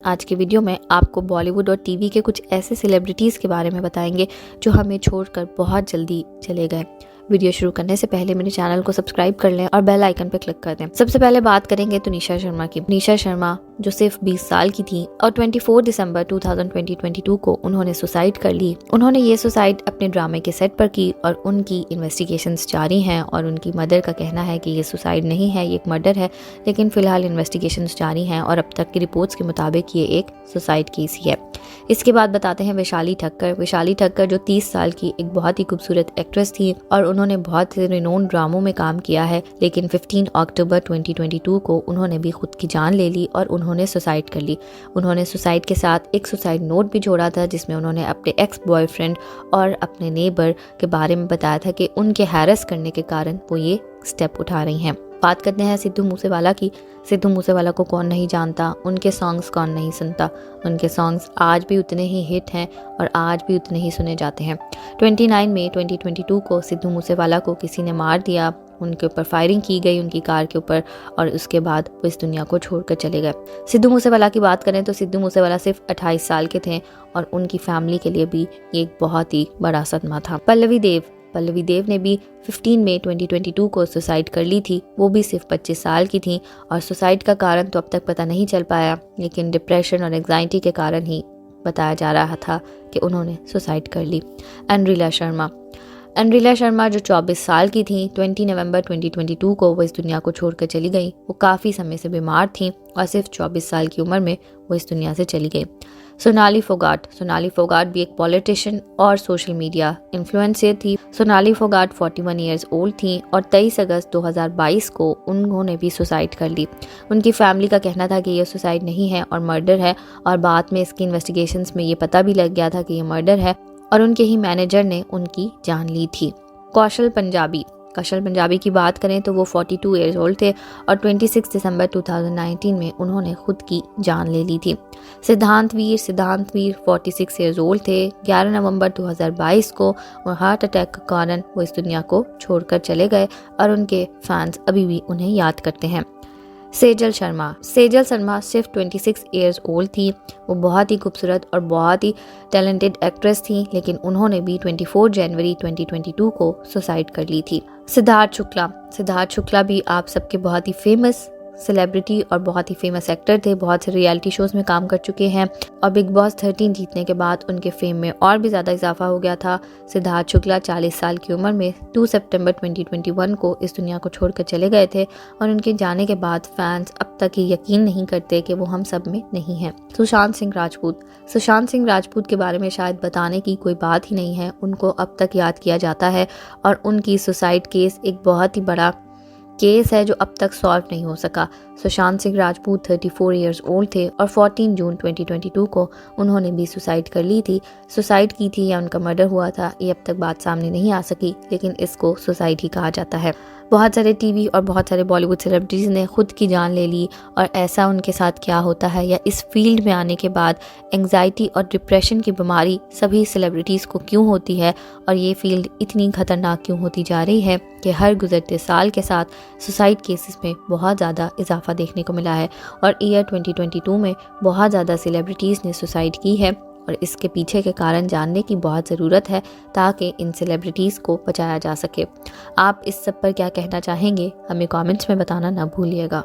आज के वीडियो में आपको बॉलीवुड और टीवी के कुछ ऐसे सेलिब्रिटीज़ के बारे में बताएंगे जो हमें छोड़कर बहुत जल्दी चले गए। वीडियो शुरू करने से पहले मेरे चैनल को सब्सक्राइब कर लें और बेल आइकन पर क्लिक कर दें। सबसे पहले बात करेंगे तो निशा शर्मा की। निशा शर्मा जो सिर्फ 20 साल की थी और 24 दिसंबर 2022 को उन्होंने सुसाइड कर ली। उन्होंने ये सुसाइड अपने ड्रामे के सेट पर की और उनकी इन्वेस्टिगेशंस जारी हैं और उनकी मदर का कहना है कि ये सुसाइड नहीं है, ये एक मर्डर है, लेकिन फिलहाल इन्वेस्टिगेशंस जारी हैं और अब तक की रिपोर्ट्स के मुताबिक ये एक सुसाइड केस ही है। इसके बाद बताते हैं वैशाली ठक्कर। वैशाली ठक्कर जो 30 साल की एक बहुत ही खूबसूरत एक्ट्रेस थी और उन्होंने बहुत से रिनोन ड्रामों में काम किया है, लेकिन 15 अक्टूबर 2022 को उन्होंने भी खुद की जान ले ली और उन्होंने सुसाइड कर ली। उन्होंने सुसाइड के साथ एक सुसाइड नोट भी जोड़ा था जिसमें उन्होंने अपने एक्स बॉयफ्रेंड और अपने नेबर के बारे में बताया था कि उनके हैरेस करने के कारण वो ये स्टेप उठा रही हैं। बात करते हैं सिद्धू मूसेवाला की। सिद्धू मूसेवाला को कौन नहीं जानता, उनके सॉन्ग्स कौन नहीं सुनता। उनके सॉन्ग्स आज भी उतने ही हिट हैं और आज भी उतने ही सुने जाते हैं। 29 मई 2022 को सिद्धू मूसेवाला को किसी ने मार दिया, उनके ऊपर फायरिंग की गई उनकी कार के ऊपर और उसके बाद वो इस दुनिया को छोड़कर चले गए। सिद्धू मूसेवाला की बात करें तो सिद्धू मूसेवाला सिर्फ 28 साल के थे और उनकी फैमिली के लिए भी ये एक बहुत ही बड़ा सदमा था। पल्लवी देव ने भी 15 मई 2022 को सुसाइड कर ली थी। वो भी सिर्फ 25 साल की थी और सुसाइड का कारण तो अब तक पता नहीं चल पाया, लेकिन डिप्रेशन और एंग्जाइटी के कारण ही बताया जा रहा था कि उन्होंने सुसाइड कर ली। एंड्रिला शर्मा जो 24 साल की थी, 20 नवंबर 2022 को वो इस दुनिया को छोड़कर चली गई। वो काफ़ी समय से बीमार थी और सिर्फ 24 साल की उम्र में वो इस दुनिया से चली गई। सोनाली फोगाट भी एक पॉलिटिशियन और सोशल मीडिया इन्फ्लुएंसर थी। सोनाली फोगाट 41 ईयर्स ओल्ड थी और 23 अगस्त 2022 को उन्होंने भी सुसाइड कर ली। उनकी फैमिली का कहना था कि ये सुसाइड नहीं है और मर्डर है और बाद में इसकी इन्वेस्टिगेशंस में ये पता भी लग गया था कि ये मर्डर है और उनके ही मैनेजर ने उनकी जान ली थी। कौशल पंजाबी की बात करें तो वो 42 ईयर्स ओल्ड थे और 26 दिसंबर 2019 में उन्होंने खुद की जान ले ली थी। सिद्धांत वीर 46 ईयर्स ओल्ड थे। 11 नवंबर 2022 को हार्ट अटैक के कारण वो इस दुनिया को छोड़कर चले गए और उनके फैंस अभी भी उन्हें याद करते हैं। सेजल शर्मा सिर्फ 26 ईयर्स ओल्ड थी। वो बहुत ही खूबसूरत और बहुत ही टैलेंटेड एक्ट्रेस थी, लेकिन उन्होंने भी 24 जनवरी 2022 को सुसाइड कर ली थी। सिद्धार्थ शुक्ला भी आप सबके बहुत ही फेमस सेलिब्रिटी और बहुत ही फेमस एक्टर थे। बहुत से रियलिटी शोज में काम कर चुके हैं और बिग बॉस 13 जीतने के बाद उनके फेम में और भी ज़्यादा इजाफा हो गया था। सिद्धार्थ शुक्ला 40 साल की उम्र में 2 सितंबर 2021 को इस दुनिया को छोड़कर चले गए थे और उनके जाने के बाद फैंस अब तक ये यकीन नहीं करते कि वो हम सब में नहीं है। सुशांत सिंह राजपूत के बारे में शायद बताने की कोई बात ही नहीं है। उनको अब तक याद किया जाता है और उनकी सुसाइड केस एक बहुत ही बड़ा केस है जो अब तक सॉल्व नहीं हो सका। सुशांत सिंह राजपूत 34 ईयर्स ओल्ड थे और 14 जून 2022 को उन्होंने भी सुसाइड कर ली थी। सुसाइड की थी या उनका मर्डर हुआ था, ये अब तक बात सामने नहीं आ सकी, लेकिन इसको सुसाइड ही कहा जाता है। बहुत सारे टीवी और बहुत सारे बॉलीवुड सेलिब्रिटीज़ ने खुद की जान ले ली और ऐसा उनके साथ क्या होता है या इस फील्ड में आने के बाद एंग्जाइटी और डिप्रेशन की बीमारी सभी सेलिब्रिटीज़ को क्यों होती है और ये फील्ड इतनी खतरनाक क्यों होती जा रही है कि हर गुजरते साल के साथ सुसाइड केसेस में बहुत ज़्यादा इजाफा देखने को मिला है और ईयर 2022 में बहुत ज़्यादा सेलिब्रिटीज़ ने सुसाइड की है और इसके पीछे के कारण जानने की बहुत ज़रूरत है ताकि इन सेलिब्रिटीज़ को बचाया जा सके। आप इस सब पर क्या कहना चाहेंगे, हमें कमेंट्स में बताना ना भूलिएगा।